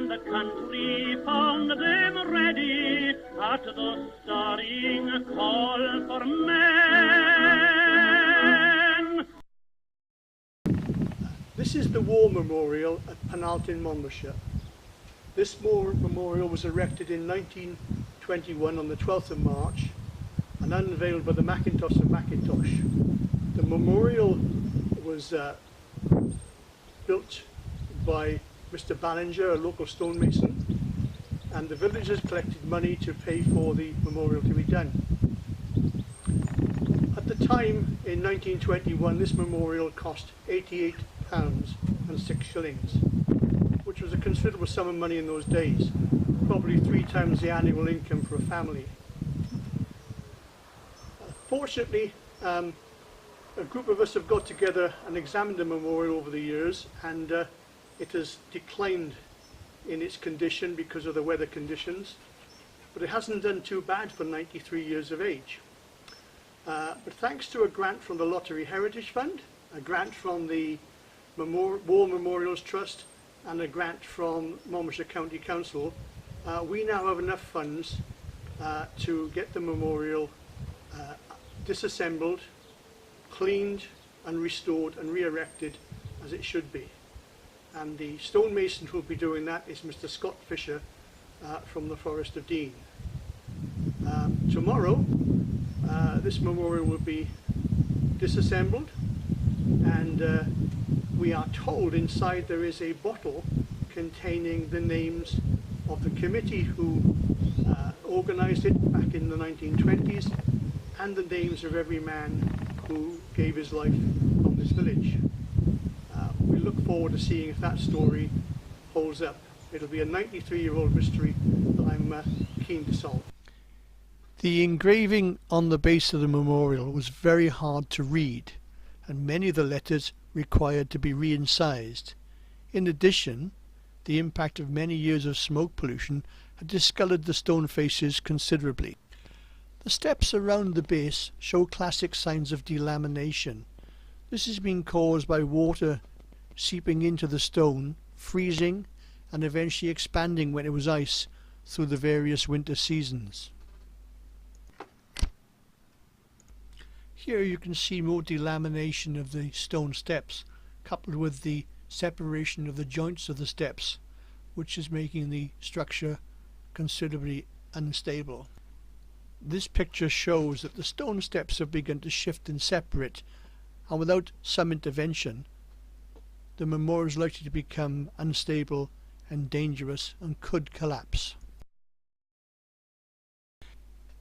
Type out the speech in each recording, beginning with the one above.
and the country found them ready at the stirring call for men. This is the War Memorial at Penallt in Monmouthshire. This War Memorial was erected in 1921 on the 12th of March and unveiled by the Macintosh of Macintosh. The memorial was built by Mr. Ballinger, a local stonemason, and the villagers collected money to pay for the memorial to be done. At the time, in 1921, this memorial cost £88 and 6 shillings, which was a considerable sum of money in those days, probably 3 times the annual income for a family. Fortunately, a group of us have got together and examined the memorial over the years, and it has declined in its condition because of the weather conditions, but it hasn't done too bad for 93 years of age. But thanks to a grant from the Lottery Heritage Fund, a grant from the War Memorials Trust, and a grant from Monmouthshire County Council, we now have enough funds to get the memorial disassembled, cleaned and restored and re-erected as it should be. And the stonemason who will be doing that is Mr. Scott Fisher from the Forest of Dean. Tomorrow this memorial will be disassembled, and we are told inside there is a bottle containing the names of the committee who organised it back in the 1920s, and the names of every man who gave his life from this village. We look forward to seeing if that story holds up. It'll be a 93-year-old mystery that I'm keen to solve. The engraving on the base of the memorial was very hard to read, and many of the letters required to be re-incised. In addition, the impact of many years of smoke pollution had discoloured the stone faces considerably. The steps around the base show classic signs of delamination. This has been caused by water seeping into the stone, freezing, and eventually expanding when it was ice through the various winter seasons. Here you can see more delamination of the stone steps, coupled with the separation of the joints of the steps, which is making the structure considerably unstable. This picture shows that the stone steps have begun to shift and separate, and without some intervention, the memorial is likely to become unstable and dangerous and could collapse.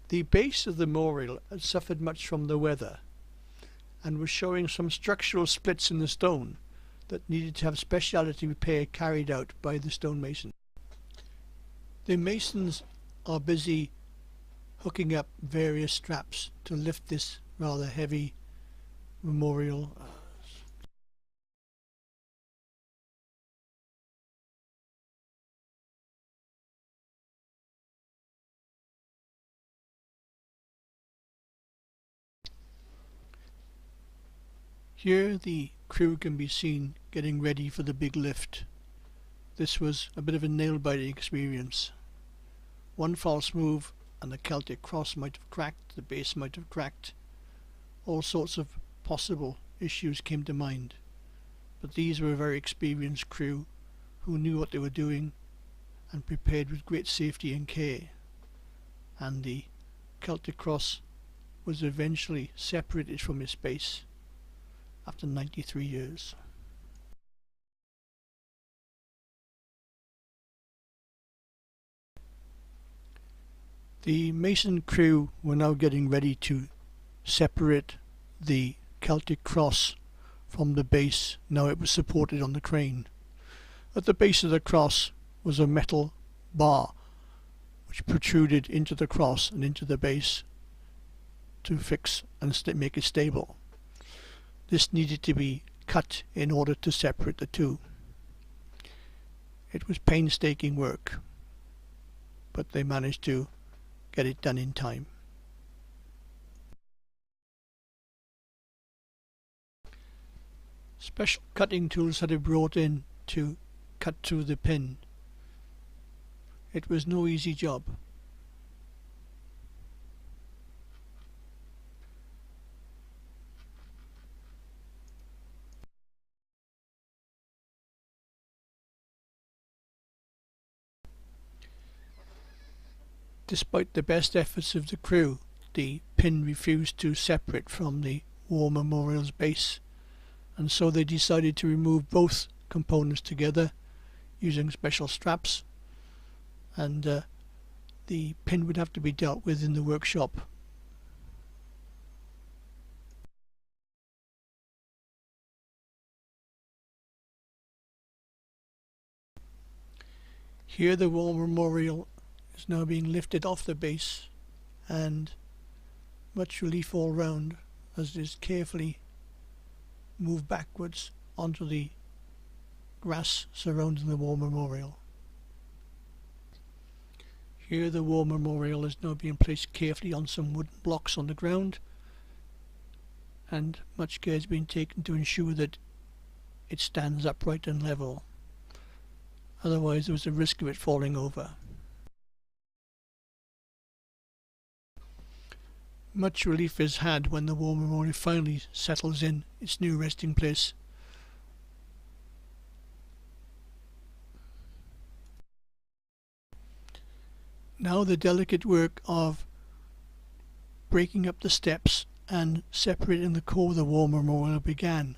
The base of the memorial had suffered much from the weather and was showing some structural splits in the stone that needed to have speciality repair carried out by the stonemason. The masons are busy hooking up various straps to lift this rather heavy memorial. Here the crew can be seen getting ready for the big lift. This was a bit of a nail-biting experience. One false move and the Celtic cross might have cracked, the base might have cracked. All sorts of possible issues came to mind. But these were a very experienced crew who knew what they were doing and prepared with great safety and care. And the Celtic cross was eventually separated from its base after 93 years. The mason crew were now getting ready to separate the Celtic cross from the base. Now it was supported on the crane. At the base of the cross was a metal bar which protruded into the cross and into the base to fix and make it stable. This needed to be cut in order to separate the two. It was painstaking work, but they managed to get it done in time. Special cutting tools had been brought in to cut through the pin, It was no easy job. Despite the best efforts of the crew, the pin refused to separate from the War Memorial's base, and so they decided to remove both components together using special straps, and the pin would have to be dealt with in the workshop. Here the War Memorial is now being lifted off the base, and much relief all round as it is carefully moved backwards onto the grass surrounding the War Memorial. Here the War Memorial is now being placed carefully on some wooden blocks on the ground, and much care has been taken to ensure that it stands upright and level. Otherwise there was a risk of it falling over. Much relief is had when the War Memorial finally settles in its new resting place. Now the delicate work of breaking up the steps and separating the core of the War Memorial began.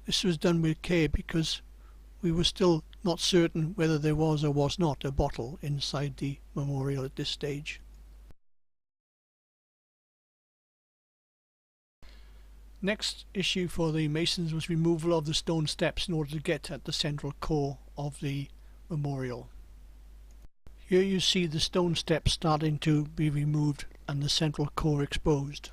This was done with care because we were still not certain whether there was or was not a bottle inside the memorial at this stage. Next issue for the masons was removal of the stone steps in order to get at the central core of the memorial. Here you see the stone steps starting to be removed and the central core exposed.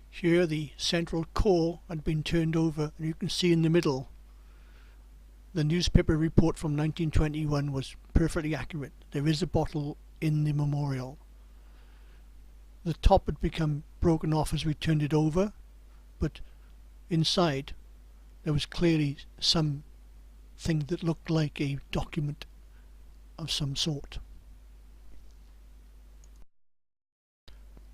Here the central core had been turned over, and you can see in the middle the newspaper report from 1921 was perfectly accurate. There is a bottle in the memorial. The top had become broken off as we turned it over, but inside there was clearly something that looked like a document of some sort.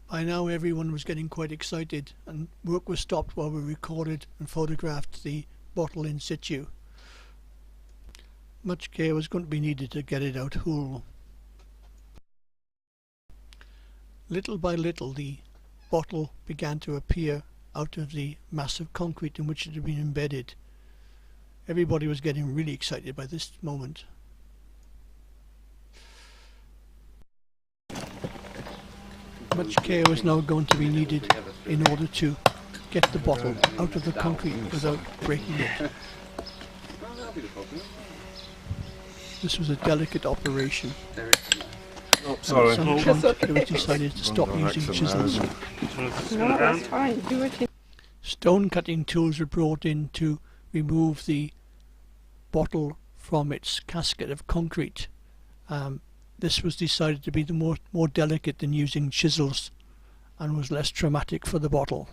By now everyone was getting quite excited, and work was stopped while we recorded and photographed the bottle in situ. Much care was going to be needed to get it out whole. Little by little the bottle began to appear out of the massive concrete in which it had been embedded. Everybody was getting really excited by this moment. Much care was now going to be needed in order to get the bottle out of the concrete without breaking it. This was a delicate operation. Oh, sorry. At some point it was decided to stop using chisels. No, that's fine. Do it. Stone cutting tools were brought in to remove the bottle from its casket of concrete. This was decided to be the more delicate than using chisels, and was less traumatic for the bottle.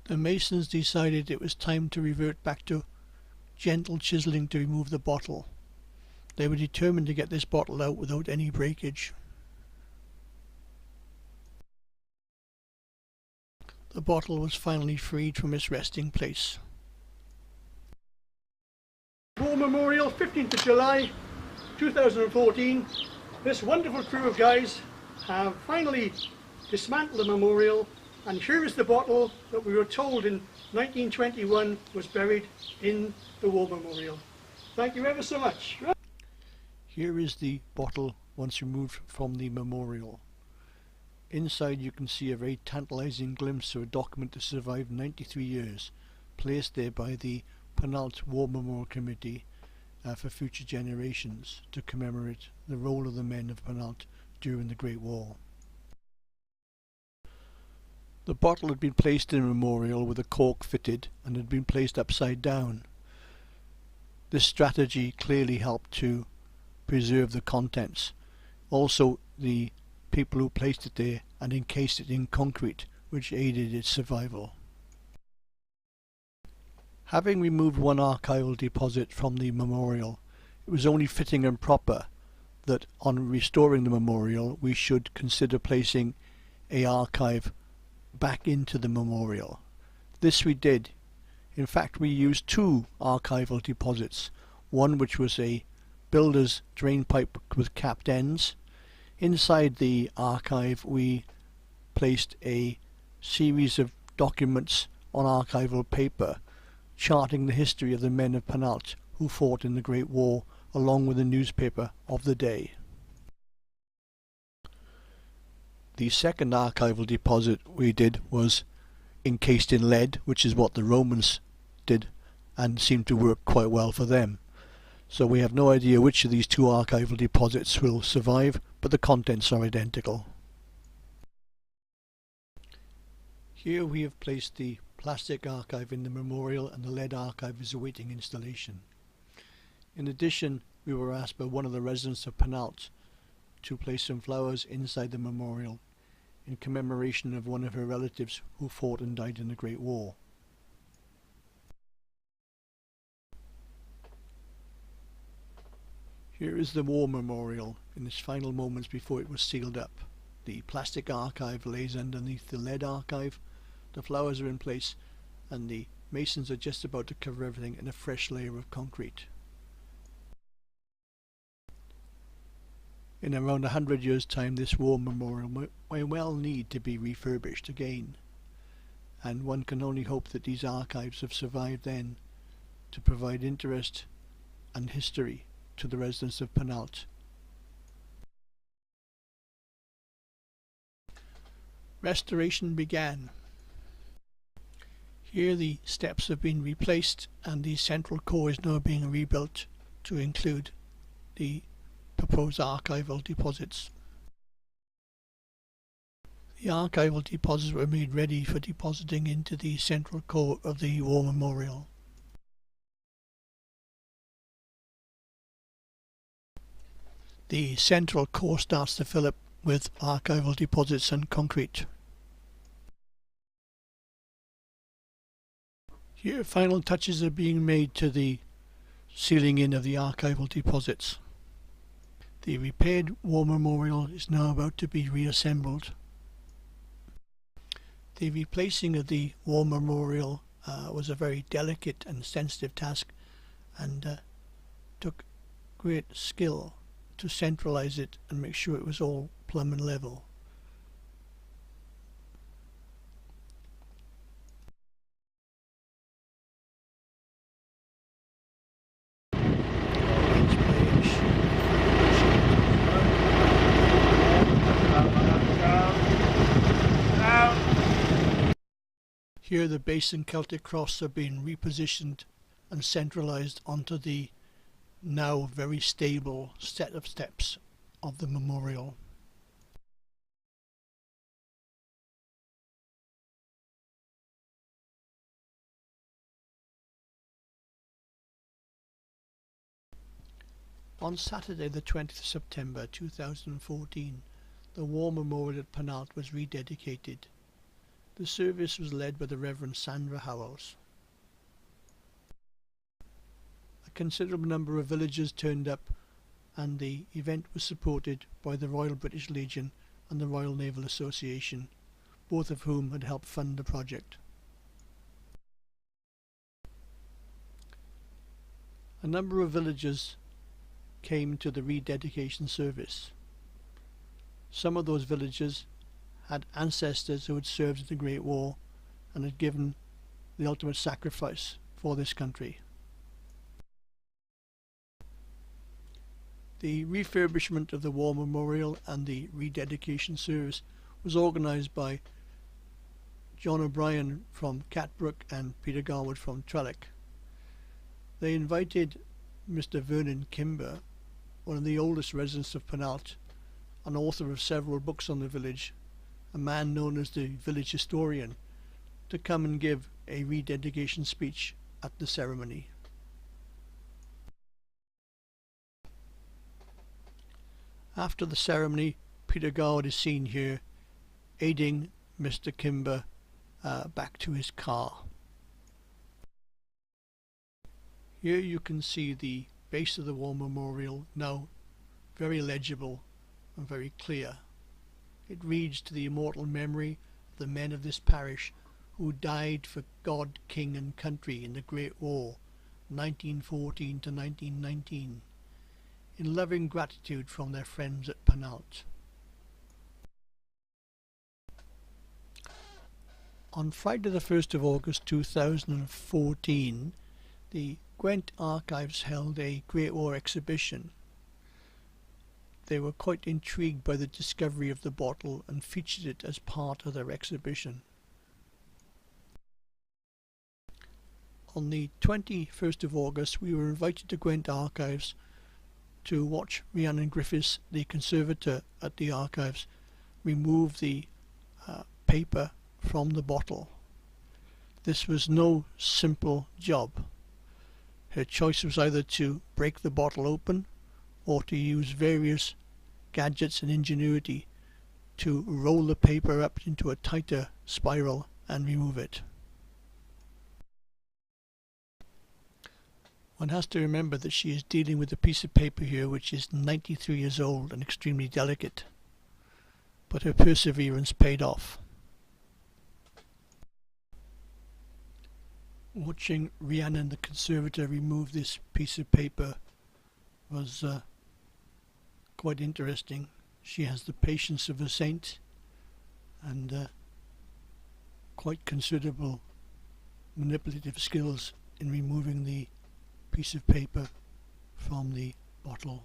The masons decided it was time to revert back to gentle chiseling to remove the bottle. They were determined to get this bottle out without any breakage. The bottle was finally freed from its resting place. War Memorial, 15th of July 2014. This wonderful crew of guys have finally dismantled the memorial, and here is the bottle that we were told in 1921 was buried in the War Memorial. Thank you ever so much. Here is the bottle once removed from the memorial. Inside you can see a very tantalizing glimpse of a document that survived 93 years, placed there by the Penallt War Memorial Committee for future generations to commemorate the role of the men of Penallt during the Great War. The bottle had been placed in a memorial with a cork fitted and had been placed upside down. This strategy clearly helped to preserve the contents. Also, the people who placed it there and encased it in concrete which aided its survival. Having removed one archival deposit from the memorial, it was only fitting and proper that on restoring the memorial we should consider placing an archive back into the memorial. This we did. In fact, we used two archival deposits, one which was a builder's drain pipe with capped ends. Inside the archive we placed a series of documents on archival paper charting the history of the men of Penallt who fought in the Great War, along with the newspaper of the day. The second archival deposit we did was encased in lead, which is what the Romans did and seemed to work quite well for them. So we have no idea which of these two archival deposits will survive, but the contents are identical. Here we have placed the plastic archive in the memorial, and the lead archive is awaiting installation. In addition, we were asked by one of the residents of Penallt to place some flowers inside the memorial in commemoration of one of her relatives who fought and died in the Great War. Here is the war memorial in its final moments before it was sealed up. The plastic archive lays underneath the lead archive, the flowers are in place, and the masons are just about to cover everything in a fresh layer of concrete. In around 100 years' time, this war memorial may well need to be refurbished again, and one can only hope that these archives have survived then to provide interest and history to the residents of Penallt. Restoration began. Here the steps have been replaced and the central core is now being rebuilt to include the proposed archival deposits. The archival deposits were made ready for depositing into the central core of the war memorial. The central core starts to fill up with archival deposits and concrete. Here final touches are being made to the sealing in of the archival deposits. The repaired war memorial is now about to be reassembled. The replacing of the war memorial was a very delicate and sensitive task, and took great skill to centralize it and make sure it was all plumb and level. Here the base and Celtic cross are being repositioned and centralized onto the now very stable set of steps of the memorial. On Saturday the 20th of September 2014, the war memorial at Penallt was rededicated. The service was led by the Reverend Sandra Howells. A considerable number of villagers turned up, and the event was supported by the Royal British Legion and the Royal Naval Association, both of whom had helped fund the project. A number of villagers came to the rededication service. Some of those villagers had ancestors who had served in the Great War and had given the ultimate sacrifice for this country. The refurbishment of the war memorial and the rededication service was organised by John O'Brien from Catbrook and Peter Garwood from Trellick. They invited Mr. Vernon Kimber, one of the oldest residents of Penallt, an author of several books on the village, a man known as the village historian, to come and give a rededication speech at the ceremony. After the ceremony, Peter Garwood is seen here aiding Mr. Kimber back to his car. Here you can see the base of the war memorial, now very legible and very clear. It reads, "To the immortal memory of the men of this parish who died for God, King and country in the Great War, 1914 to 1919, in loving gratitude from their friends at Penallt." On Friday the 1st of August 2014, the Gwent Archives held a Great War exhibition. They were quite intrigued by the discovery of the bottle and featured it as part of their exhibition. On the 21st of August, we were invited to Gwent Archives to watch Rhiannon Griffiths, the conservator at the archives, remove the paper from the bottle. This was no simple job. Her choice was either to break the bottle open or to use various gadgets and ingenuity to roll the paper up into a tighter spiral and remove it. One has to remember that she is dealing with a piece of paper here which is 93 years old and extremely delicate, but her perseverance paid off. Watching Rhiannon the conservator remove this piece of paper was quite interesting. She has the patience of a saint and quite considerable manipulative skills in removing the piece of paper from the bottle.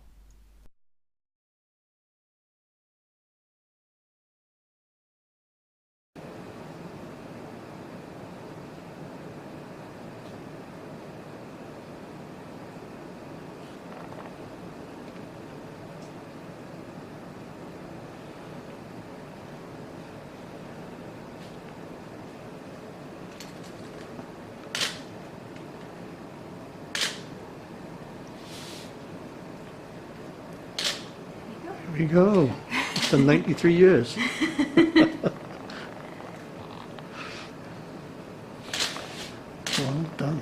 There we go. It's done 93 years. Well done.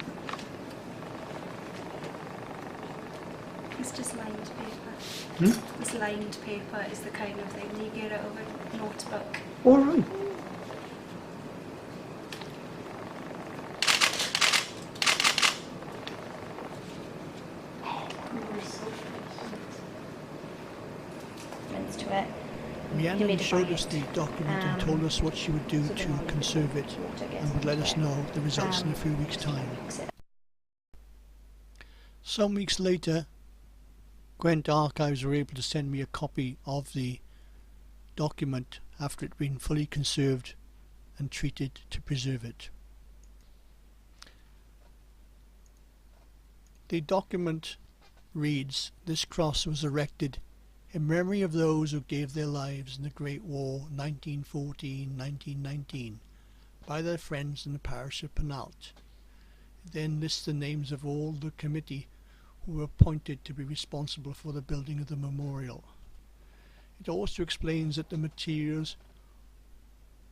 It's just lined paper. This lined paper is the kind of thing you get out of a notebook. All right. To it. Rhiannon showed us the document and told us what she would do to conserve it and would let us know the results in a few weeks' time. Some weeks later, Gwent Archives were able to send me a copy of the document after it had been fully conserved and treated to preserve it. The document reads, "This cross was erected in memory of those who gave their lives in the Great War 1914-1919 by their friends in the parish of Penallt." It then lists the names of all the committee who were appointed to be responsible for the building of the memorial. It also explains that the materials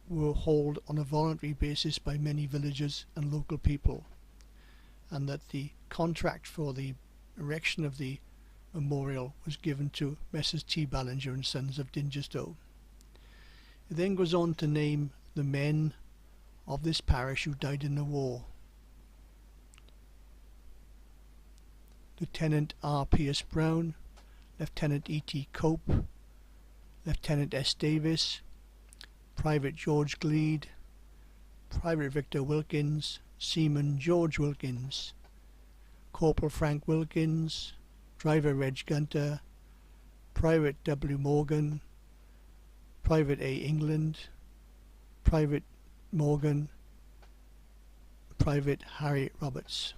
were hauled on a voluntary basis by many villagers and local people, and that the contract for the erection of the memorial was given to Messrs. T. Ballinger and Sons of Dingerstow. It then goes on to name the men of this parish who died in the war. Lieutenant R. Pierce Brown, Lieutenant E. T. Cope, Lieutenant S. Davis, Private George Gleed, Private Victor Wilkins, Seaman George Wilkins, Corporal Frank Wilkins, Driver Reg Gunter, Private W. Morgan, Private A. England, Private Morgan, Private Harry Roberts.